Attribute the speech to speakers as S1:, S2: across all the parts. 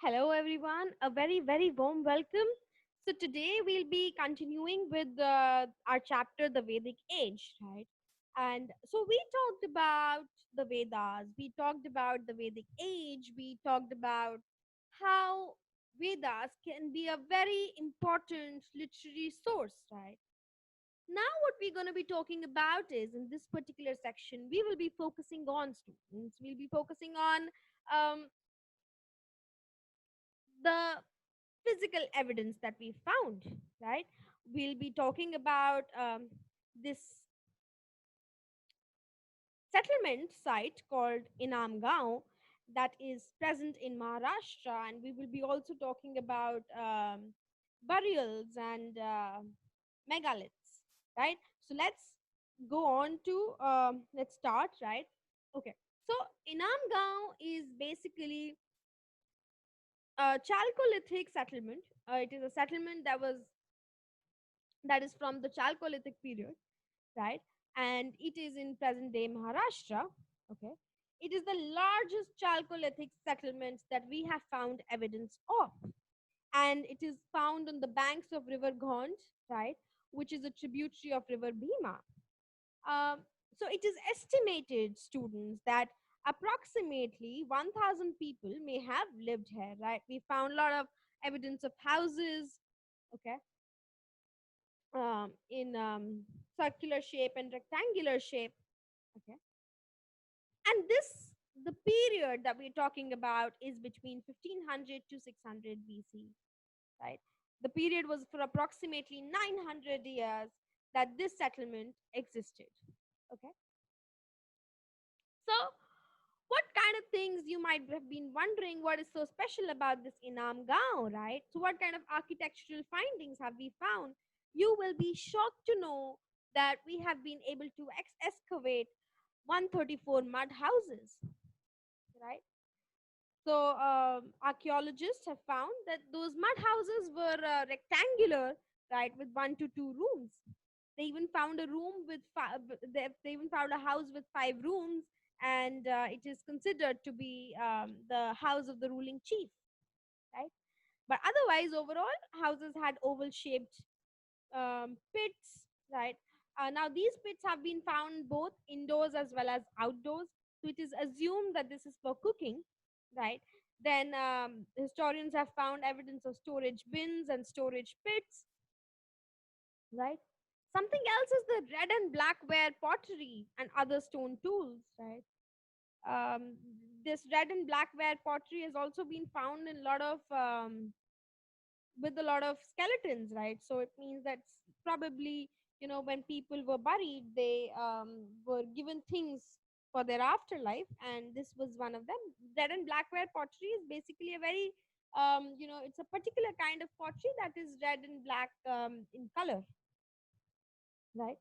S1: Hello, everyone. A very, very warm welcome. So, today we'll be continuing with our chapter, The Vedic Age, right? And so, we talked about the Vedas, we talked about the Vedic Age, we talked about how Vedas can be a very important literary source, right? Now, what we're going to be talking about is in this particular section, we will be focusing on students, we'll be focusing on the physical evidence that we found, right? We'll be talking about this settlement site called Inam that is present in Maharashtra, and we will be also talking about burials and megaliths, right? So go on to let's start, right? Okay. So Inam is basically a Chalcolithic settlement. It is a settlement that is from the Chalcolithic period, right? And it is in present day Maharashtra. Okay. It is the largest Chalcolithic settlement that we have found evidence of. And it is found on the banks of River Gond, right? Which is a tributary of River Bhima. Um, so it is estimated, students, that approximately 1,000 people may have lived here, right? We found a lot of evidence of houses, okay, in circular shape and rectangular shape. Okay, and the period that we're talking about is between 1500 to 600 BC, right? The period was for approximately 900 years that this settlement existed. Okay, so what kind of things you might have been wondering what is so special about this Inam Gaon, right? So, what kind of architectural findings have we found? You will be shocked to know that we have been able to excavate 134 mud houses, right? So, archaeologists have found that those mud houses were rectangular, right, with one to two rooms. They even found a room with they even found a house with five rooms, and it is considered to be the house of the ruling chief, right? But otherwise, overall, houses had oval-shaped pits, right? Now, these pits have been found both indoors as well as outdoors. So it is assumed that this is for cooking, right? Then historians have found evidence of storage bins and storage pits, right? Something else is the red and black ware pottery and other stone tools, right? Um, this red and black ware pottery has also been found in a lot of with a lot of skeletons, right? So it means that's probably, when people were buried, they were given things for their afterlife, and this was one of them. Red and black ware pottery is basically a very, it's a particular kind of pottery that is red and black in color, right?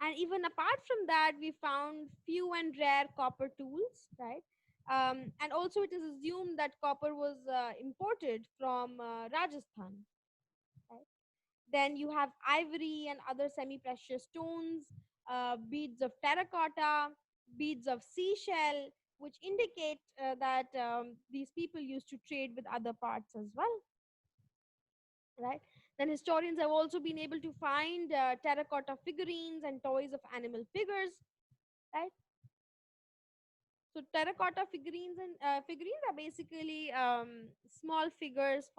S1: And even apart from that, we found few and rare copper tools, right? And also, it is assumed that copper was imported from Rajasthan, right? Then you have ivory and other semi precious stones, beads of terracotta, beads of seashell, which indicate that these people used to trade with other parts as well, right? Then historians have also been able to find terracotta figurines and toys of animal figures, right? So terracotta figurines are basically small figures,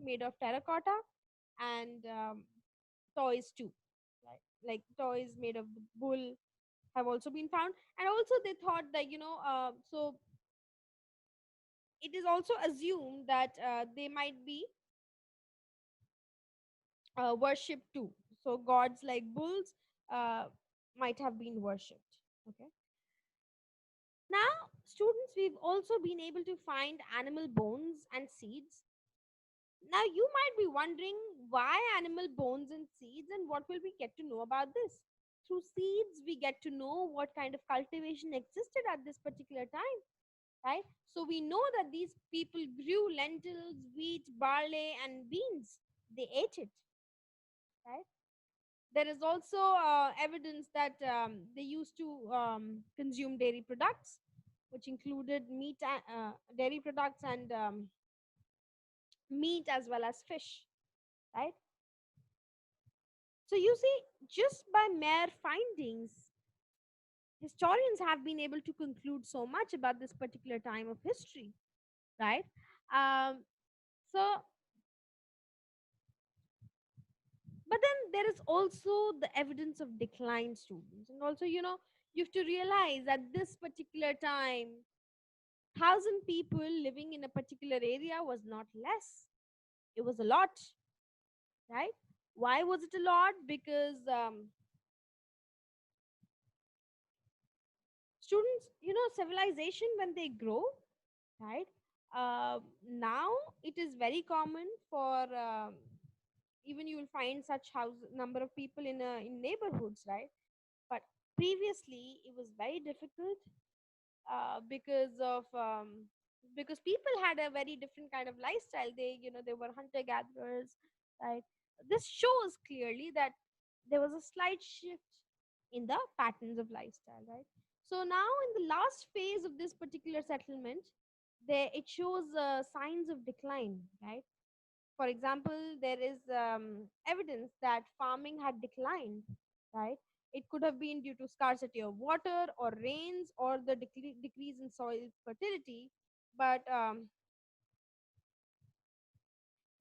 S1: made of terracotta, and toys too, right? Like toys made of the bull have also been found, and also they thought that so it is also assumed that they might be worshipped too. So gods like bulls uh, might have been worshipped. Okay. Now, students, we've also been able to find animal bones and seeds. Now, you might be wondering why animal bones and seeds, and what will we get to know about this? Through seeds, we get to know what kind of cultivation existed at this particular time, right? So, we know that these people grew lentils, wheat, barley, and beans. They ate it, right? There is also evidence that they used to consume dairy products, which included meat, dairy products, and meat as well as fish, right? So you see, just by mere findings, historians have been able to conclude so much about this particular time of history, right? Um, so, but then there is also the evidence of decline, students, and also, you have to realize at this particular time, 1,000 people living in a particular area was not less. It was a lot, right? Why was it a lot? Because students, civilization when they grow, right? Now it is very common for even you will find such house number of people in neighborhoods, right? But previously it was very difficult because people had a very different kind of lifestyle. They were hunter gatherers, right? This shows clearly that there was a slight shift in the patterns of lifestyle, right? So now in the last phase of this particular settlement, there it shows signs of decline, right? For example, there is evidence that farming had declined, right? It could have been due to scarcity of water or rains or the decrease in soil fertility. But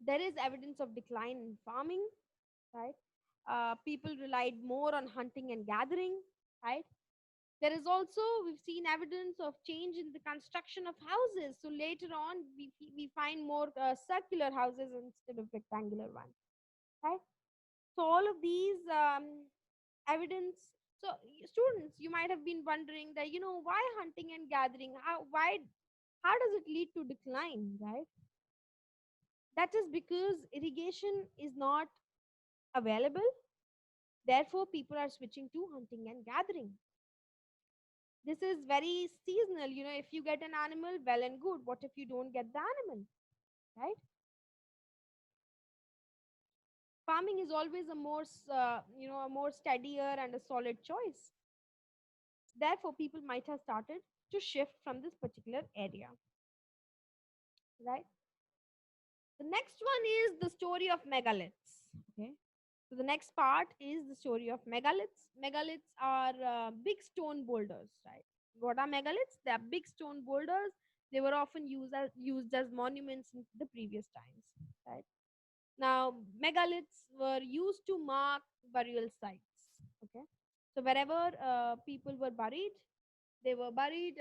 S1: there is evidence of decline in farming, right? People relied more on hunting and gathering, right? There is also, we've seen evidence of change in the construction of houses. So later on, we find more circular houses instead of rectangular ones, right? So all of these evidence. So students, you might have been wondering that why hunting and gathering? How does it lead to decline, right? That is because irrigation is not available. Therefore, people are switching to hunting and gathering. This is very seasonal. If you get an animal, well and good. What if you don't get the animal, right? Farming is always a more steadier and a solid choice. Therefore, people might have started to shift from this particular area, right? The next one is the story of megaliths. Okay. So the next part is the story of megaliths. Megaliths are big stone boulders, right? What are megaliths? They are big stone boulders. They were often used as monuments in the previous times, right? Now, megaliths were used to mark burial sites. Okay. So wherever people were buried, they were buried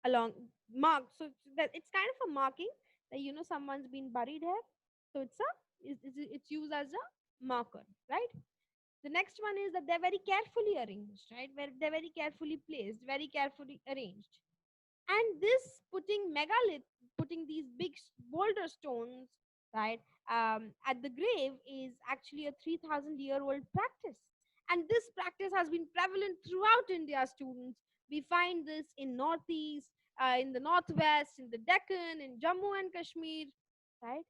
S1: along mark. So it's kind of a marking that someone's been buried here. So it's used as a marker, right? The next one is that they're very carefully arranged, right? Where they're very carefully placed, very carefully arranged. And this putting these big boulder stones, right, at the grave is actually a 3,000-year-old practice. And this practice has been prevalent throughout India, students. We find this in Northeast, in the Northwest, in the Deccan, in Jammu and Kashmir, right?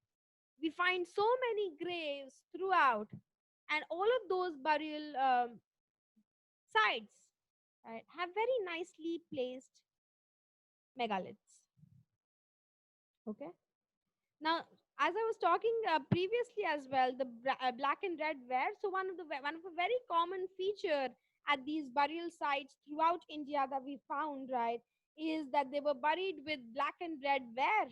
S1: We find so many graves throughout, and all of those burial sites, right, have very nicely placed megaliths. Okay. Now, as I was talking previously as well, the black and red wear. So one of a very common feature at these burial sites throughout India that we found, right, is that they were buried with black and red wear.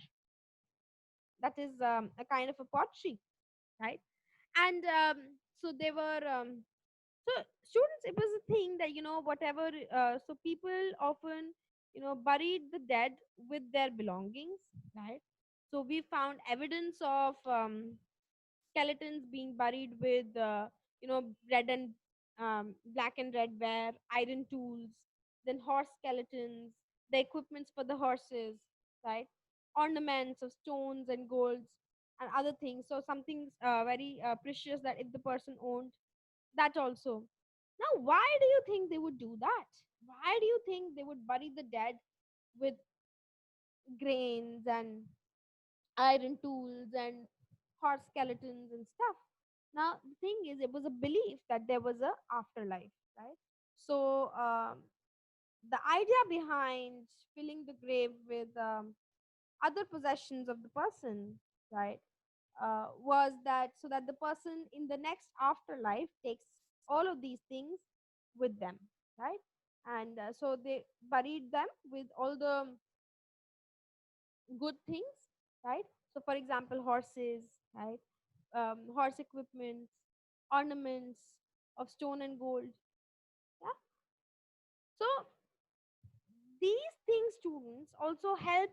S1: That is a kind of a pottery, right? And so they were. So students, it was a thing that whatever. So people often buried the dead with their belongings, right? So we found evidence of skeletons being buried with red and black and red wear, iron tools, then horse skeletons, the equipments for the horses, right? Ornaments of stones and golds and other things. So something very precious that if the person owned, that also. Now, why do you think they would do that? Why do you think they would bury the dead with grains and iron tools and horse skeletons and stuff? Now, the thing is, it was a belief that there was a afterlife, right? So, the idea behind filling the grave with other possessions of the person, right? Was that so that the person in the next afterlife takes all of these things with them, right? And so they buried them with all the good things, right? So, for example, horses, right? Horse equipment, ornaments of stone and gold. Yeah. So these things, students, also help.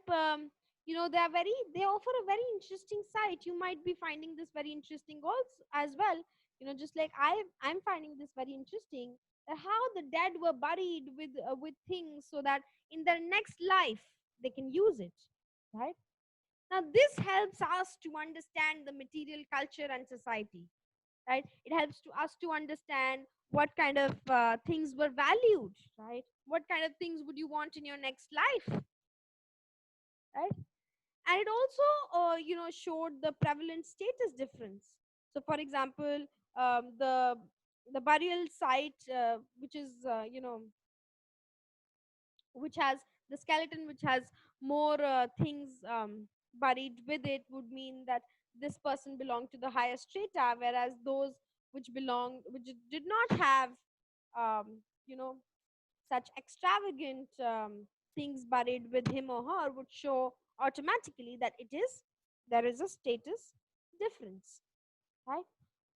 S1: They offer a very interesting sight. You might be finding this very interesting also as well. Just like I'm finding this very interesting, that how the dead were buried with things so that in their next life they can use it, right? Now, this helps us to understand the material culture and society, right? It helps to us to understand what kind of things were valued, right? What kind of things would you want in your next life, right? And it also, showed the prevalent status difference. So, for example, the burial site, which is, which has the skeleton which has more things buried with it would mean that this person belonged to the higher strata, whereas those which did not have um, you know such extravagant things buried with him or her would show automatically that there is a status difference, right?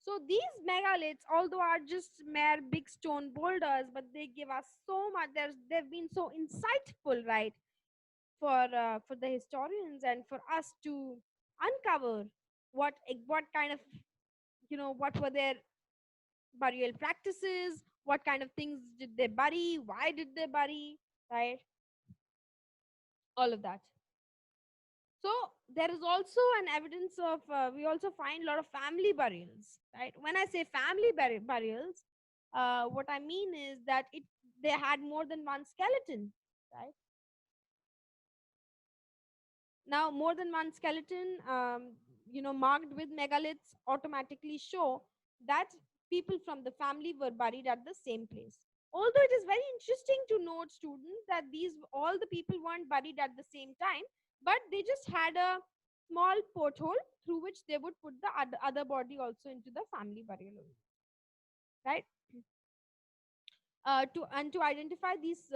S1: So these megaliths, although are just mere big stone boulders, but they give us so much. They've been so insightful, right, for the historians and for us to uncover what kind of what were their burial practices, what kind of things did they bury, why did they bury, right? All of that. So there is also an evidence of we also find a lot of family burials, right? When I say family burials, what I mean is that it they had more than one skeleton, right? Now, more than one skeleton, marked with megaliths, automatically show that people from the family were buried at the same place. Although it is very interesting to note, students, that these all the people weren't buried at the same time, but they just had a small porthole through which they would put the other body also into the family burial, right? To identify these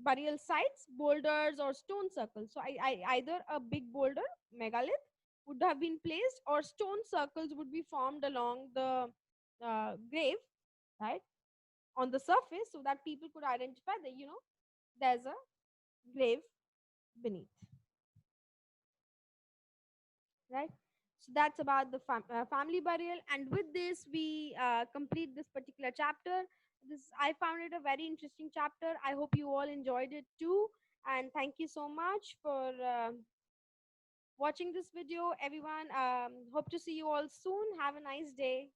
S1: burial sites, boulders or stone circles. So either a big boulder, megalith, would have been placed, or stone circles would be formed along the grave, right, on the surface, so that people could identify that there's a grave beneath, right? So that's about the family burial, and with this we complete this particular chapter. This I found it a very interesting chapter. I hope you all enjoyed it too, and thank you so much for watching this video, everyone. Hope to see you all soon. Have a nice day.